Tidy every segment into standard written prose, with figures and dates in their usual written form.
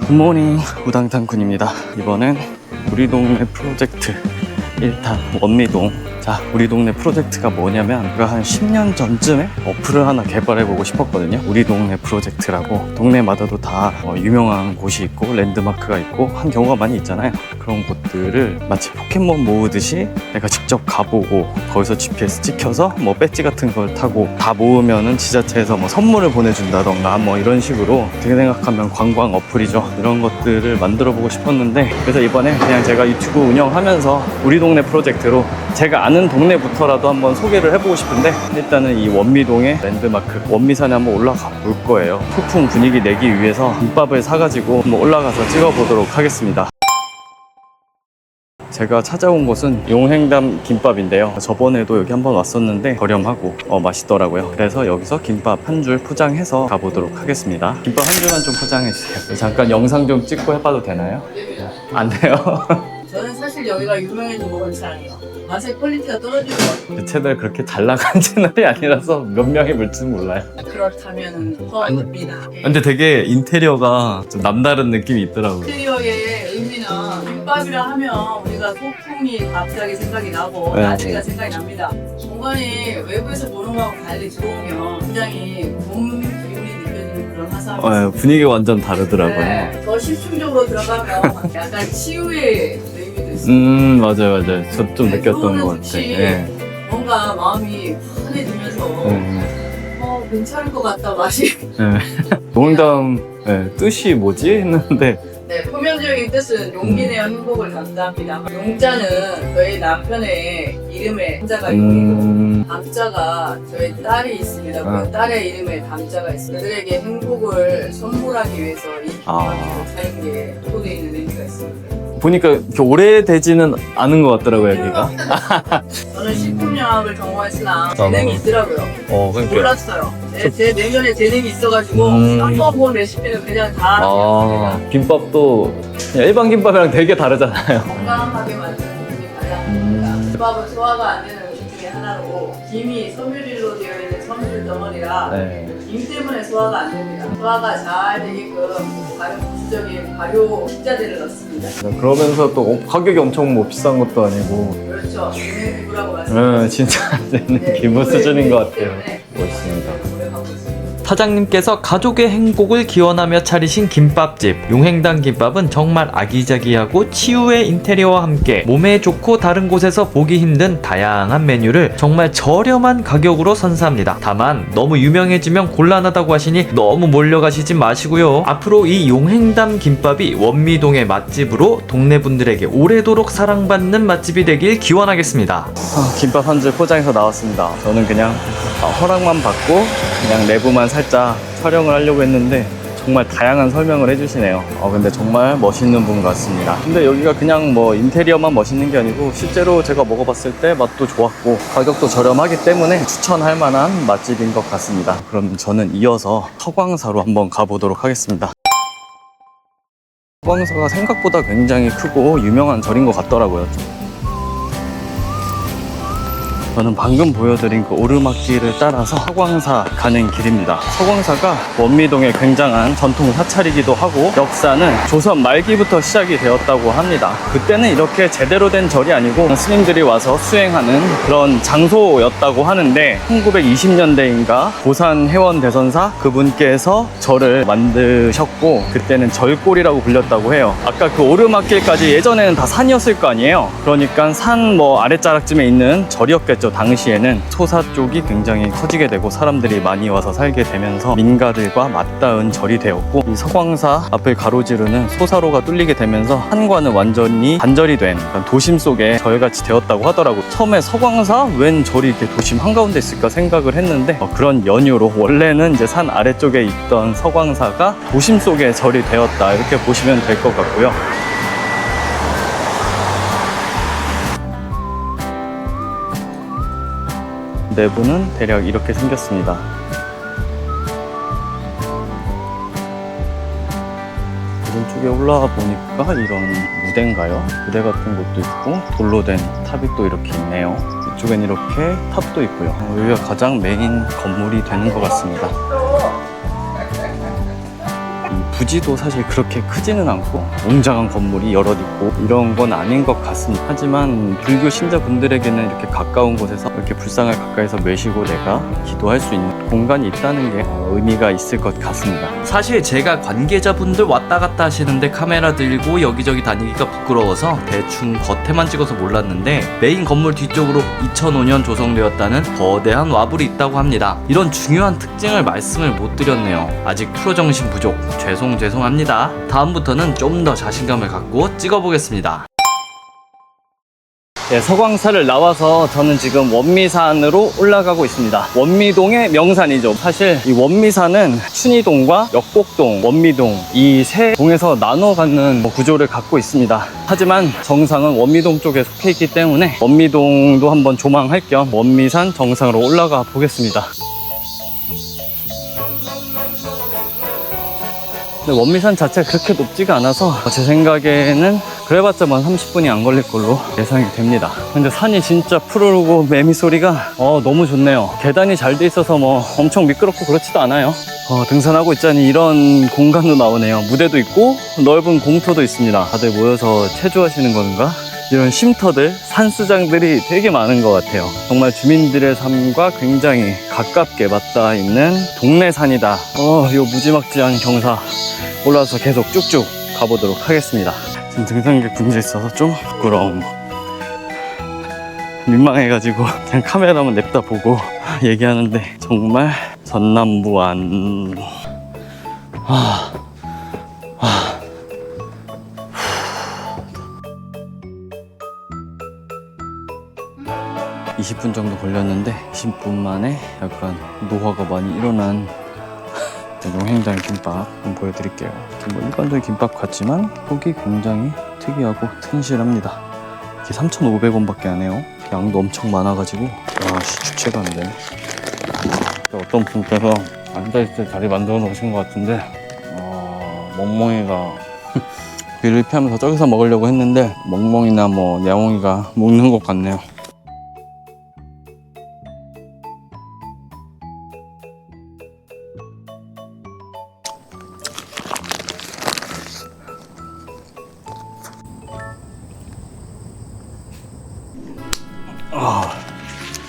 굿모닝, 우당탕군입니다. 이번엔 우리 동네 프로젝트 1탄 원미동. 자, 우리 동네 프로젝트가 뭐냐면 제가 한 10년 전쯤에 어플을 하나 개발해보고 싶었거든요. 우리 동네 프로젝트라고. 동네마다도 다 유명한 곳이 있고 랜드마크가 있고 한 경우가 많이 있잖아요. 그런 곳들을 마치 포켓몬 모으듯이 내가 직접 가보고 거기서 GPS 찍혀서 뭐 배지 같은 걸 타고 다 모으면은 지자체에서 뭐 선물을 보내준다던가 뭐 이런 식으로 어떻게 생각하면 관광 어플이죠. 이런 것들을 만들어보고 싶었는데, 그래서 이번에 그냥 제가 유튜브 운영하면서 우리 동네 프로젝트로 제가 아는 동네부터라도 한번 소개를 해보고 싶은데, 일단은 이 원미동의 랜드마크 원미산에 한번 올라가 볼 거예요. 소풍 분위기 내기 위해서 김밥을 사가지고 한번 올라가서 찍어보도록 하겠습니다. 제가 찾아온 곳은 용행담 김밥인데요. 저번에도 여기 한번 왔었는데 저렴하고 맛있더라고요. 그래서 여기서 김밥 한 줄 포장해서 가보도록 하겠습니다. 김밥 한 줄만 좀 포장해주세요. 잠깐 영상 좀 찍고 해봐도 되나요? 안 돼요? 저는 사실 여기가 유명해진 먹은 사람이에요. 맛의 퀄리티가 떨어지는 것 같아요. 제 채널 그렇게 잘 나간 채널이 아니라서 몇 명이 볼지 몰라요. 그렇다면 허입니다. 근데 되게 인테리어가 좀 남다른 느낌이 있더라고요. 인테리어의 의미는 김밥이라 하면 우리가 소풍이 갑자기 생각이 나고 네. 나들이가 생각이 납니다. 공간이 외부에서 보는 거하고 달리 들어오면 굉장히 몸 기운이 느껴지는 그런 화사함이 분위기가 완전 다르더라고요. 네, 더 실충적으로 들어가면 약간 치유의 의미도 있어요. 맞아요. 저 좀 네, 느꼈던 것 혹시 같아요. 네. 뭔가 마음이 환해지면서 괜찮을 것 같다 맛이. 용담 뜻이 뭐지? 했는데 네, 표면적인 뜻은 용기 내어 행복을 담답니다. 용자는 저희 남편의 이름에 한자가 있고 담자가 저희 딸이 있습니다. 그 딸의 이름에 담자가 있습니다. 그들에게 행복을 선물하기 위해서 이 김밥을 사는 게 포도에 있는 의미가 있습니다. 보니까 이렇게 오래되지는 않은 것 같더라고요, 여기가. 저는 식품영양학을 전공했으나 재능이 있더라고요. 그러니까. 몰랐어요. 제 내면에 재능이 있어가지고 한번 본 레시피는 그냥 다 김밥도 그냥 일반 김밥이랑 되게 다르잖아요. 건강하게 만드는 부분이 가장 김밥은 소화가 안 되는 음식 중에 하나로 김이 섬유질로 되어 있는 섬유질 덩어리라 김 때문에 소화가 안 됩니다. 소화가 잘 되게끔 부수적인 발효 식자재를 넣습니다. 그러면서 또 가격이 엄청 뭐 비싼 것도 아니고. 그렇죠. 유명 기부라고 말씀드렸습니다. 진짜 기부 수준인 것 같아요. 멋있습니다. 사장님께서 가족의 행복을 기원하며 차리신 김밥집 용행당 김밥은 정말 아기자기하고 치유의 인테리어와 함께 몸에 좋고 다른 곳에서 보기 힘든 다양한 메뉴를 정말 저렴한 가격으로 선사합니다. 다만 너무 유명해지면 곤란하다고 하시니 너무 몰려가시지 마시고요. 앞으로 이 용행담 김밥이 원미동의 맛집으로 동네 분들에게 오래도록 사랑받는 맛집이 되길 기원하겠습니다. 김밥 한 줄 포장해서 나왔습니다. 저는 그냥 허락만 받고 그냥 내부만 살짝 촬영을 하려고 했는데 정말 다양한 설명을 해주시네요. 근데 정말 멋있는 분 같습니다. 근데 여기가 그냥 뭐 인테리어만 멋있는 게 아니고 실제로 제가 먹어봤을 때 맛도 좋았고 가격도 저렴하기 때문에 추천할 만한 맛집인 것 같습니다. 그럼 저는 이어서 서광사로 한번 가보도록 하겠습니다. 서광사가 생각보다 굉장히 크고 유명한 절인 것 같더라고요. 저는 방금 보여드린 그 오르막길을 따라서 서광사 가는 길입니다. 서광사가 원미동의 굉장한 전통 사찰이기도 하고 역사는 조선 말기부터 시작이 되었다고 합니다. 그때는 이렇게 제대로 된 절이 아니고 스님들이 와서 수행하는 그런 장소였다고 하는데 1920년대인가 고산 회원 대선사 그분께서 절을 만드셨고 그때는 절골이라고 불렸다고 해요. 아까 그 오르막길까지 예전에는 다 산이었을 거 아니에요. 그러니까 산 뭐 아랫자락쯤에 있는 절이었겠죠. 당시에는 소사 쪽이 굉장히 커지게 되고 사람들이 많이 와서 살게 되면서 민가들과 맞닿은 절이 되었고 이 서광사 앞을 가로지르는 소사로가 뚫리게 되면서 한과는 완전히 단절이 된 도심 속에 절같이 되었다고 하더라고요. 처음에 서광사 웬 절이 이렇게 도심 한가운데 있을까 생각을 했는데 그런 연유로 원래는 이제 산 아래쪽에 있던 서광사가 도심 속에 절이 되었다 이렇게 보시면 될 것 같고요. 내부는 대략 이렇게 생겼습니다. 오른쪽에 올라와 보니까 이런 무대인가요? 무대 같은 것도 있고 돌로 된 탑이 또 이렇게 있네요. 이쪽엔 이렇게 탑도 있고요. 여기가 가장 메인 건물이 되는 것 같습니다. 부지도 사실 그렇게 크지는 않고 웅장한 건물이 여럿 있고 이런 건 아닌 것 같습니다. 하지만 불교 신자분들에게는 이렇게 가까운 곳에서 이렇게 불상을 가까이서 메시고 내가 기도할 수 있는 공간이 있다는 게 의미가 있을 것 같습니다. 사실 제가 관계자분들 왔다 갔다 하시는데 카메라 들고 여기저기 다니기가 부끄러워서 대충 겉에만 찍어서 몰랐는데 메인 건물 뒤쪽으로 2005년 조성되었다는 거대한 와불이 있다고 합니다. 이런 중요한 특징을 말씀을 못 드렸네요. 아직 프로 정신 부족. 죄송합니다. 다음부터는 좀 더 자신감을 갖고 찍어보겠습니다. 네, 서광사를 나와서 저는 지금 원미산으로 올라가고 있습니다. 원미동의 명산이죠. 사실 이 원미산은 춘희동과 역곡동, 원미동 이 세 동에서 나눠 갖는 구조를 갖고 있습니다. 하지만 정상은 원미동 쪽에 속해 있기 때문에 원미동도 한번 조망할 겸 원미산 정상으로 올라가 보겠습니다. 근데 원미산 자체가 그렇게 높지가 않아서 제 생각에는 그래봤자 30분이 안 걸릴 걸로 예상이 됩니다. 근데 산이 진짜 푸르르고 매미 소리가 너무 좋네요. 계단이 잘 돼 있어서 엄청 미끄럽고 그렇지도 않아요. 등산하고 있자니 이런 공간도 나오네요. 무대도 있고 넓은 공터도 있습니다. 다들 모여서 체조하시는 건가? 이런 쉼터들, 산수장들이 되게 많은 것 같아요. 정말 주민들의 삶과 굉장히 가깝게 맞닿아 있는 동네 산이다. 이 무지막지한 경사 올라와서 계속 쭉쭉 가보도록 하겠습니다. 지금 등산객 분들 있어서 좀 부끄러움, 민망해가지고 그냥 카메라만 냅다 보고 얘기하는데 정말 전남부안 20분 정도 걸렸는데 20분 만에 약간 노화가 많이 일어난 용행당 김밥 한번 보여드릴게요. 일반적인 김밥 같지만 속이 굉장히 특이하고 튼실합니다. 이게 3,500원 밖에 안 해요. 양도 엄청 많아가지고 주체가 안 되네. 어떤 분께서 앉아있을 때 자리 만들어 놓으신 것 같은데 멍멍이가 귀를 피하면서 저기서 먹으려고 했는데 멍멍이나 야옹이가 먹는 것 같네요.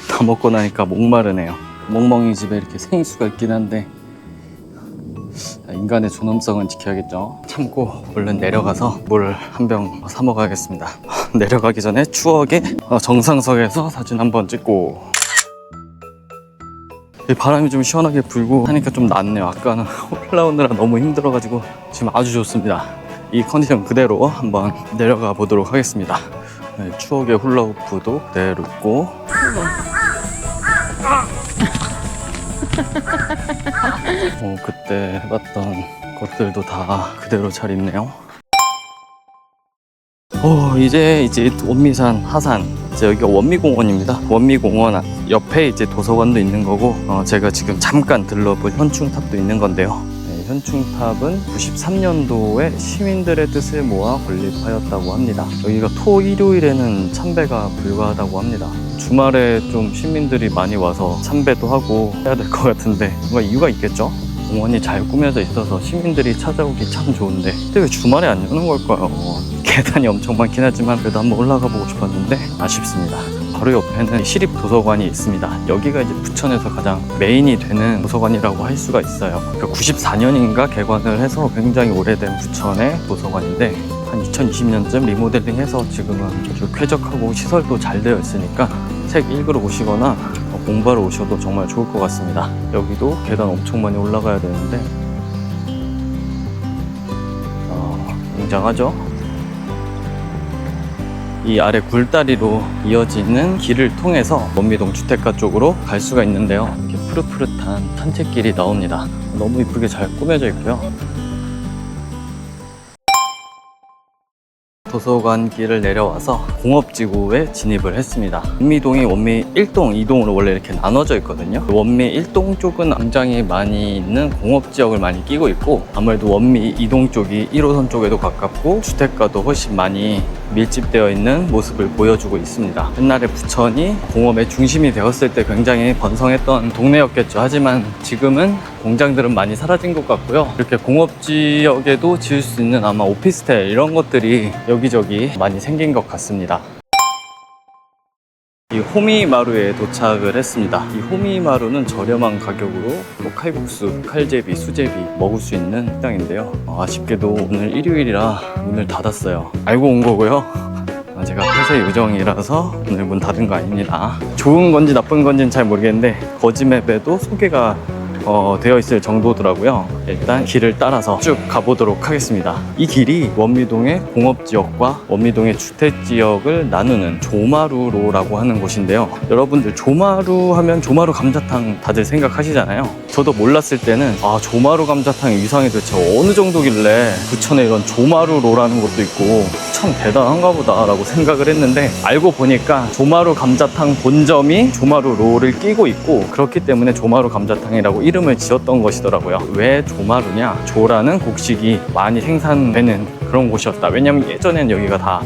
다 먹고 나니까 목마르네요. 멍멍이 집에 이렇게 생수가 있긴 한데 인간의 존엄성은 지켜야겠죠. 참고 얼른 내려가서 물 한 병 사 먹어야겠습니다. 내려가기 전에 추억의 정상석에서 사진 한번 찍고. 바람이 좀 시원하게 불고 하니까 좀 낫네요. 아까는 올라오느라 너무 힘들어가지고 지금 아주 좋습니다. 이 컨디션 그대로 한번 내려가 보도록 하겠습니다. 추억의 훌라후프도 그대로 있고 그때 해봤던 것들도 다 그대로 잘 있네요. 이제 원미산 하산, 이제 여기가 원미공원입니다. 원미공원 옆에 이제 도서관도 있는 거고 제가 지금 잠깐 들러본 현충탑도 있는 건데요. 현충탑은 93년도에 시민들의 뜻을 모아 건립하였다고 합니다. 여기가 토 일요일에는 참배가 불가하다고 합니다. 주말에 좀 시민들이 많이 와서 참배도 하고 해야 될 것 같은데 뭔가 이유가 있겠죠? 공원이 잘 꾸며져 있어서 시민들이 찾아오기 참 좋은데 근데 왜 주말에 안 여는 걸까요? 계단이 엄청 많긴 하지만 그래도 한번 올라가 보고 싶었는데 아쉽습니다. 바로 옆에는 시립도서관이 있습니다. 여기가 이제 부천에서 가장 메인이 되는 도서관이라고 할 수가 있어요. 그러니까 94년인가 개관을 해서 굉장히 오래된 부천의 도서관인데 한 2020년쯤 리모델링해서 지금은 아주 쾌적하고 시설도 잘 되어 있으니까 책 읽으러 오시거나 공부하러 오셔도 정말 좋을 것 같습니다. 여기도 계단 엄청 많이 올라가야 되는데 굉장하죠? 이 아래 굴다리로 이어지는 길을 통해서 원미동 주택가 쪽으로 갈 수가 있는데요. 이렇게 푸릇푸릇한 산책길이 나옵니다. 너무 이쁘게 잘 꾸며져 있고요. 도서관 길을 내려와서 공업지구에 진입을 했습니다. 원미동이 원미 1동, 2동으로 원래 이렇게 나눠져 있거든요. 원미 1동 쪽은 굉장히 많이 있는 공업지역을 많이 끼고 있고 아무래도 원미 2동 쪽이 1호선 쪽에도 가깝고 주택가도 훨씬 많이 밀집되어 있는 모습을 보여주고 있습니다. 옛날에 부천이 공업의 중심이 되었을 때 굉장히 번성했던 동네였겠죠. 하지만 지금은 공장들은 많이 사라진 것 같고요. 이렇게 공업 지역에도 지을 수 있는 아마 오피스텔 이런 것들이 여기저기 많이 생긴 것 같습니다. 이 호미마루에 도착을 했습니다. 이 호미마루는 저렴한 가격으로 뭐 칼국수, 칼제비, 수제비 먹을 수 있는 식당인데요. 아쉽게도 오늘 일요일이라 문을 닫았어요. 알고 온 거고요. 제가 폐쇄 요정이라서 오늘 문 닫은 거 아닙니다. 좋은 건지 나쁜 건지는 잘 모르겠는데 거지맵에도 소개가 되어 있을 정도더라고요. 일단 길을 따라서 쭉 가보도록 하겠습니다. 이 길이 원미동의 공업지역과 원미동의 주택지역을 나누는 조마루로라고 하는 곳인데요. 여러분들 조마루 하면 조마루 감자탕 다들 생각하시잖아요. 저도 몰랐을 때는 조마루 감자탕의 위상이 도대체 어느 정도길래 부천에 이런 조마루로라는 것도 있고 참 대단한가 보다 라고 생각을 했는데, 알고 보니까 조마루 감자탕 본점이 조마루로를 끼고 있고 그렇기 때문에 조마루 감자탕이라고 이름을 지었던 것이더라고요. 왜 조마루냐? 조라는 곡식이 많이 생산되는 그런 곳이었다. 왜냐면 예전엔 여기가 다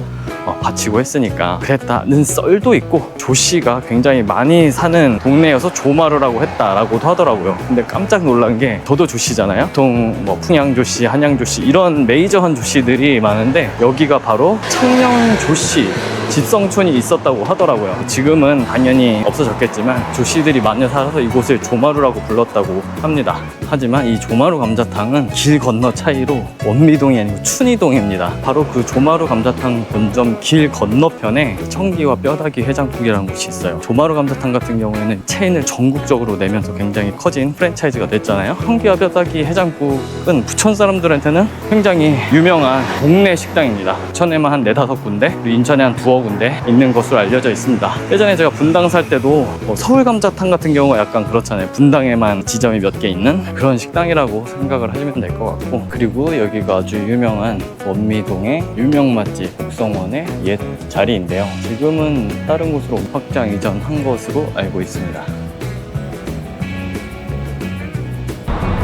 바치고 했으니까 그랬다는 썰도 있고, 조씨가 굉장히 많이 사는 동네여서 조마루라고 했다라고도 하더라고요. 근데 깜짝 놀란 게, 저도 조씨잖아요. 보통 뭐 풍양조씨, 한양조씨 이런 메이저한 조씨들이 많은데 여기가 바로 창녕조씨 집성촌이 있었다고 하더라고요. 지금은 당연히 없어졌겠지만 조씨들이 많이 살아서 이곳을 조마루라고 불렀다고 합니다. 하지만 이 조마루 감자탕은 길 건너 차이로 원미동이 아니고 춘희동입니다. 바로 그 조마루 감자탕 본점 길 건너편에 청기와 뼈다귀 해장국이라는 곳이 있어요. 조마루 감자탕 같은 경우에는 체인을 전국적으로 내면서 굉장히 커진 프랜차이즈가 됐잖아요. 청기와 뼈다귀 해장국은 부천 사람들한테는 굉장히 유명한 동네 식당입니다. 부천에만 한 4-5군데, 그리고 인천에 한 2군데 있는 것으로 알려져 있습니다. 예전에 제가 분당 살 때도 서울 감자탕 같은 경우가 약간 그렇잖아요. 분당에만 지점이 몇 개 있는 그런 식당이라고 생각을 하시면 될 것 같고, 그리고 여기가 아주 유명한 원미동의 유명 맛집 복성원의 옛 자리인데요. 지금은 다른 곳으로 확장 이전한 것으로 알고 있습니다.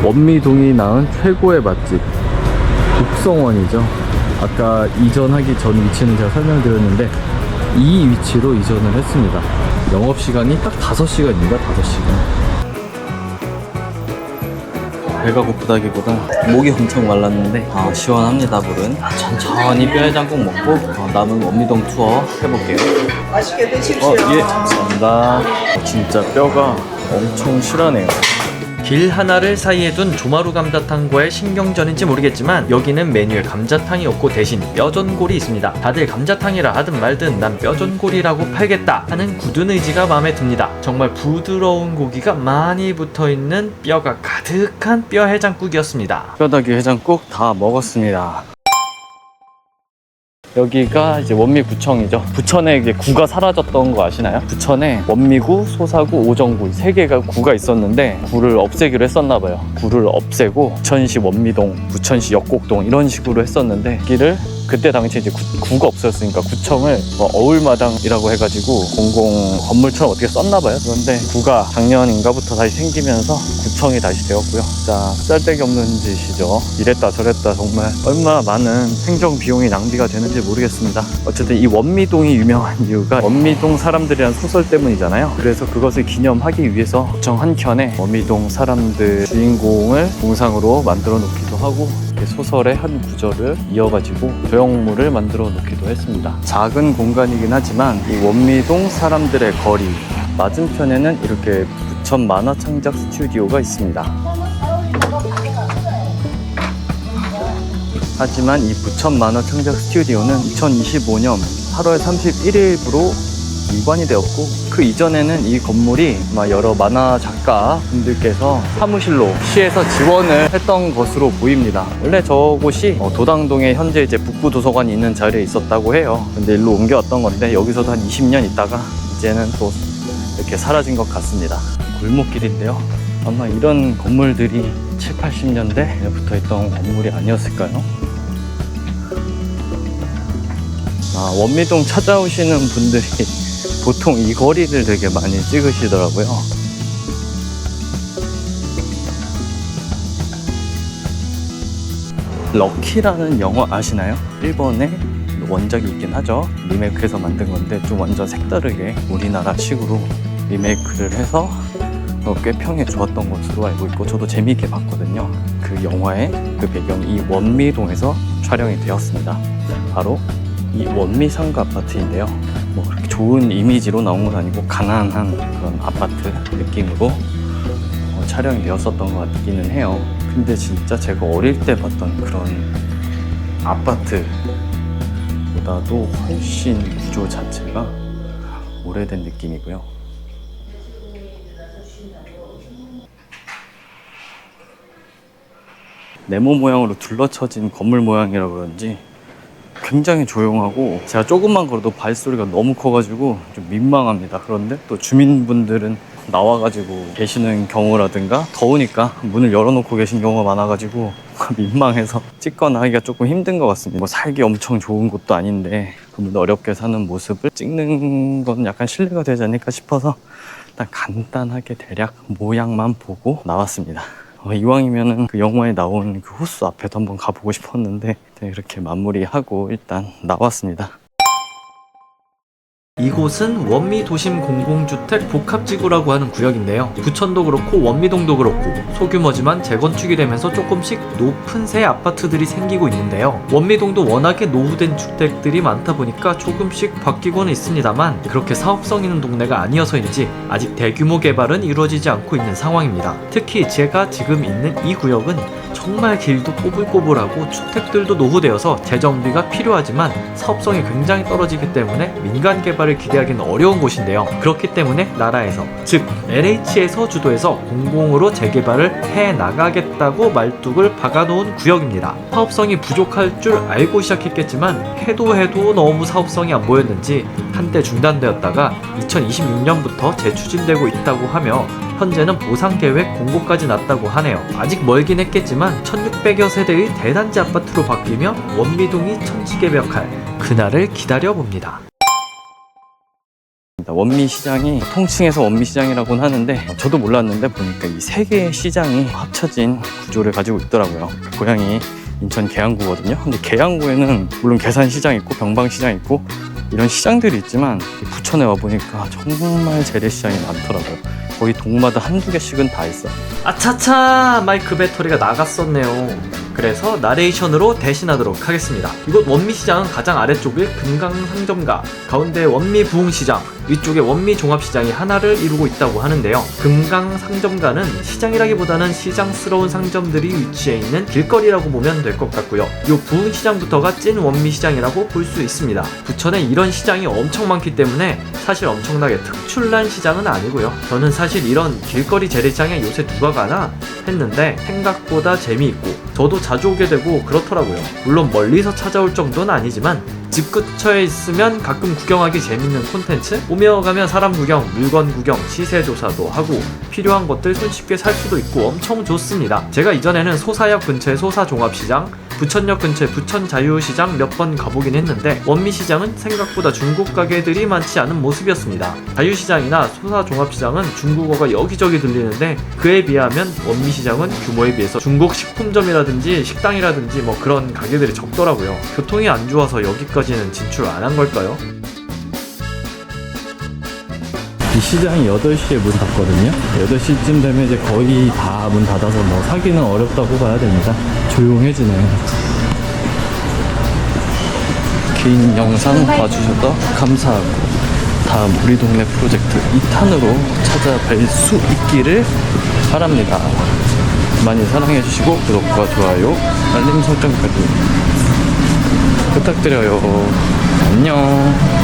원미동이 낳은 최고의 맛집 복성원이죠. 아까 이전하기 전 위치는 제가 설명드렸는데 이 위치로 이전을 했습니다. 영업시간이 딱 5시간입니다. 5시간. 배가 고프다기보다 목이 엄청 말랐는데 시원합니다. 물은 천천히 뼈해장국 먹고 남은 원미동 투어 해볼게요. 맛있게 드십시오. 예, 감사합니다. 진짜 뼈가 엄청 실하네요. 길 하나를 사이에 둔 조마루 감자탕과의 신경전인지 모르겠지만 여기는 메뉴에 감자탕이 없고 대신 뼈전골이 있습니다. 다들 감자탕이라 하든 말든 난 뼈전골이라고 팔겠다 하는 굳은 의지가 마음에 듭니다. 정말 부드러운 고기가 많이 붙어있는 뼈가 가득한 뼈 해장국이었습니다. 뼈다귀 해장국 다 먹었습니다. 여기가 이제 원미구청이죠. 부천에 이제 구가 사라졌던 거 아시나요? 부천에 원미구, 소사구, 오정구 3개가 구가 있었는데 구를 없애기로 했었나 봐요. 구를 없애고 부천시 원미동, 부천시 역곡동 이런 식으로 했었는데 여기를 그때 당시 이제 구가 없었으니까 구청을 어울마당이라고 해가지고 공공 건물처럼 어떻게 썼나 봐요. 그런데 구가 작년인가부터 다시 생기면서 구청이 다시 되었고요. 자, 쌀데기 없는 짓이죠. 이랬다 저랬다 정말 얼마나 많은 행정 비용이 낭비가 되는지 모르겠습니다. 어쨌든 이 원미동이 유명한 이유가 원미동 사람들이란 소설 때문이잖아요. 그래서 그것을 기념하기 위해서 구청 한켠에 원미동 사람들 주인공을 동상으로 만들어 놓기도 하고, 이렇게 소설의 한 구절을 이어가지고 조형물을 만들어 놓기도 했습니다. 작은 공간이긴 하지만 이 원미동 사람들의 거리 맞은편에는 이렇게 부천 만화창작 스튜디오가 있습니다. 하지만 이 부천 만화창작 스튜디오는 2025년 8월 31일부로 이관이 되었고, 그 이전에는 이 건물이 여러 만화 작가 분들께서 사무실로 시에서 지원을 했던 것으로 보입니다. 원래 저곳이 도당동에 현재 이제 북부도서관이 있는 자리에 있었다고 해요. 근데 일로 옮겨왔던 건데 여기서도 한 20년 있다가 이제는 또 이렇게 사라진 것 같습니다. 골목길인데요. 아마 이런 건물들이 7, 80년대에 붙어있던 건물이 아니었을까요? 원미동 찾아오시는 분들이 보통 이 거리를 되게 많이 찍으시더라고요. 럭키라는 영화 아시나요? 1번에 원작이 있긴 하죠. 리메이크해서 만든 건데 좀 완전 색다르게 우리나라식으로 리메이크를 해서 꽤 평이 좋았던 것으로 알고 있고, 저도 재미있게 봤거든요. 그 영화의 그 배경이 이 원미동에서 촬영이 되었습니다. 바로 이 원미상가 아파트인데요. 뭐 그렇게 좋은 이미지로 나온 건 아니고 가난한 그런 아파트 느낌으로 촬영이 되었었던 것 같기는 해요. 근데 진짜 제가 어릴 때 봤던 그런 아파트보다도 훨씬 구조 자체가 오래된 느낌이고요. 네모 모양으로 둘러쳐진 건물 모양이라 그런지 굉장히 조용하고, 제가 조금만 걸어도 발소리가 너무 커가지고 좀 민망합니다. 그런데 또 주민분들은 나와가지고 계시는 경우라든가 더우니까 문을 열어놓고 계신 경우가 많아가지고 민망해서 찍거나 하기가 조금 힘든 것 같습니다. 뭐 살기 엄청 좋은 곳도 아닌데 그분들 어렵게 사는 모습을 찍는 건 약간 실례가 되지 않을까 싶어서 일단 간단하게 대략 모양만 보고 나왔습니다. 이왕이면은 그 영화에 나온 그 호수 앞에도 한번 가보고 싶었는데 이렇게 마무리하고 일단 나왔습니다. 이곳은 원미도심 공공주택 복합지구라고 하는 구역인데요. 부천도 그렇고 원미동도 그렇고 소규모지만 재건축이 되면서 조금씩 높은 새 아파트들이 생기고 있는데요. 원미동도 워낙에 노후된 주택들이 많다 보니까 조금씩 바뀌고는 있습니다만 그렇게 사업성 있는 동네가 아니어서인지 아직 대규모 개발은 이루어지지 않고 있는 상황입니다. 특히 제가 지금 있는 이 구역은 정말 길도 꼬불꼬불하고 주택들도 노후되어서 재정비가 필요하지만 사업성이 굉장히 떨어지기 때문에 민간 개발을 기대하기는 어려운 곳인데요. 그렇기 때문에 나라에서, 즉 LH에서 주도해서 공공으로 재개발을 해나가겠다고 말뚝을 박아놓은 구역입니다. 사업성이 부족할 줄 알고 시작했겠지만 해도 너무 사업성이 안 보였는지 한때 중단되었다가 2026년부터 재추진되고 있다고 하며 현재는 보상계획 공고까지 났다고 하네요. 아직 멀긴 했겠지만 1600여 세대의 대단지 아파트로 바뀌며 원미동이 천지개벽할 그날을 기다려봅니다. 원미시장이 통칭해서 원미시장이라고는 하는데 저도 몰랐는데 보니까 이 세 개의 시장이 합쳐진 구조를 가지고 있더라고요. 고향이 인천 계양구거든요. 근데 계양구에는 물론 계산시장 있고 병방시장 있고 이런 시장들이 있지만 부천에 와보니까 정말 재래시장이 많더라고요. 거의 동마다 한두 개씩은 다 있어. 아차차, 마이크 배터리가 나갔었네요. 그래서 나레이션으로 대신하도록 하겠습니다. 이곳 원미시장은 가장 아래쪽에 금강상점가, 가운데 원미부흥시장, 위쪽에 원미종합시장이 하나를 이루고 있다고 하는데요. 금강상점가는 시장이라기보다는 시장스러운 상점들이 위치해 있는 길거리라고 보면 될 것 같고요. 이 부흥시장부터가 찐 원미시장이라고 볼 수 있습니다. 부천에 이런 시장이 엄청 많기 때문에 사실 엄청나게 특출난 시장은 아니고요. 저는 사실 이런 길거리 재래시장에 요새 누가 가나 했는데 생각보다 재미있고 저도 자주 오게 되고 그렇더라고요. 물론 멀리서 찾아올 정도는 아니지만 집 근처에 있으면 가끔 구경하기 재밌는 콘텐츠? 오며 가며 사람 구경, 물건 구경, 시세 조사도 하고 필요한 것들 손쉽게 살 수도 있고 엄청 좋습니다. 제가 이전에는 소사역 근처의 소사종합시장, 부천역 근처의 부천자유시장 몇 번 가보긴 했는데 원미시장은 생각보다 중국 가게들이 많지 않은 모습이었습니다. 자유시장이나 소사종합시장은 중국어가 여기저기 들리는데 그에 비하면 원미시장은 규모에 비해서 중국 식품점이라든지 식당이라든지 뭐 그런 가게들이 적더라고요. 교통이 안 좋아서 여기까지는 진출 안 한 걸까요? 이 시장이 8시에 문 닫거든요. 8시쯤 되면 이제 거의 다 문 닫아서 뭐 사기는 어렵다고 봐야 됩니다. 조용해지네요. 긴 영상 봐주셔서 감사하고 다음 우리 동네 프로젝트 2탄으로 찾아뵐 수 있기를 바랍니다. 많이 사랑해주시고 구독과 좋아요, 알림 설정까지 부탁드려요. 안녕.